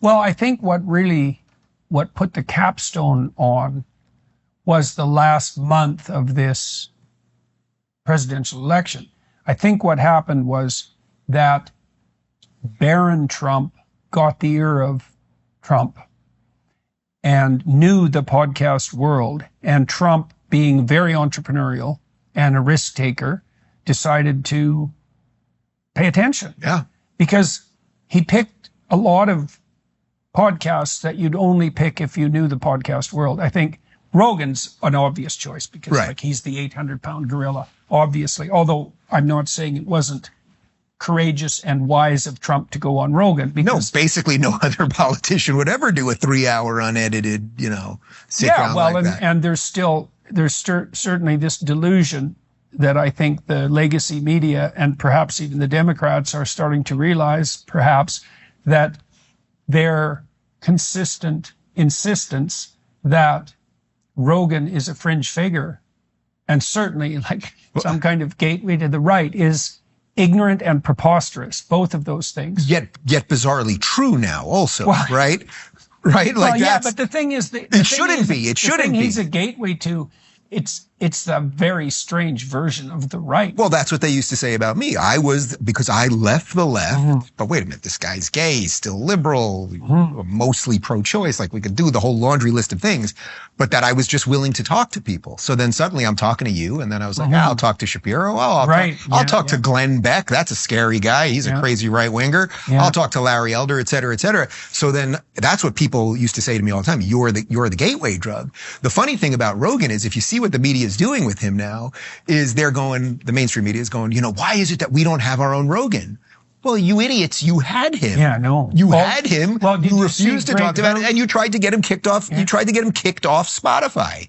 Well, I think what put the capstone on was the last month of this presidential election. I think what happened was that Baron Trump got the ear of Trump and knew the podcast world, and Trump, being very entrepreneurial and a risk taker, decided to pay attention. Yeah. Because he picked a lot of podcasts that you'd only pick if you knew the podcast world. I think Rogan's an obvious choice because like he's the 800-pound gorilla, obviously, although I'm not saying it wasn't courageous and wise of Trump to go on Rogan. Because, no, basically no other politician would ever do a 3-hour unedited, sit-down like that. And there's certainly this delusion that I think the legacy media and perhaps even the Democrats are starting to realize, perhaps, that their consistent insistence that Rogan is a fringe figure and certainly like some kind of gateway to the right is ignorant and preposterous, both of those things. Yet bizarrely true now also, right? Right? Like but the thing is... It shouldn't be. He's a gateway to... It's a very strange version of the right. Well, that's what they used to say about me. Because I left the left, but wait a minute, this guy's gay, he's still liberal, mostly pro-choice, like we could do the whole laundry list of things, but that I was just willing to talk to people. So then suddenly I'm talking to you, and then I was like, I'll talk to Shapiro. I'll talk to Glenn Beck. That's a scary guy. He's a crazy right-winger. I'll talk to Larry Elder, et cetera, et cetera. So then that's what people used to say to me all the time. You're the gateway drug. The funny thing about Rogan is if you see what the media is doing with him now is the mainstream media is going, why is it that we don't have our own Rogan? Well, you idiots, you had him. Yeah, no. You had him. Well, you refused to talk about it, and you tried to get him kicked off. Yeah. You tried to get him kicked off Spotify.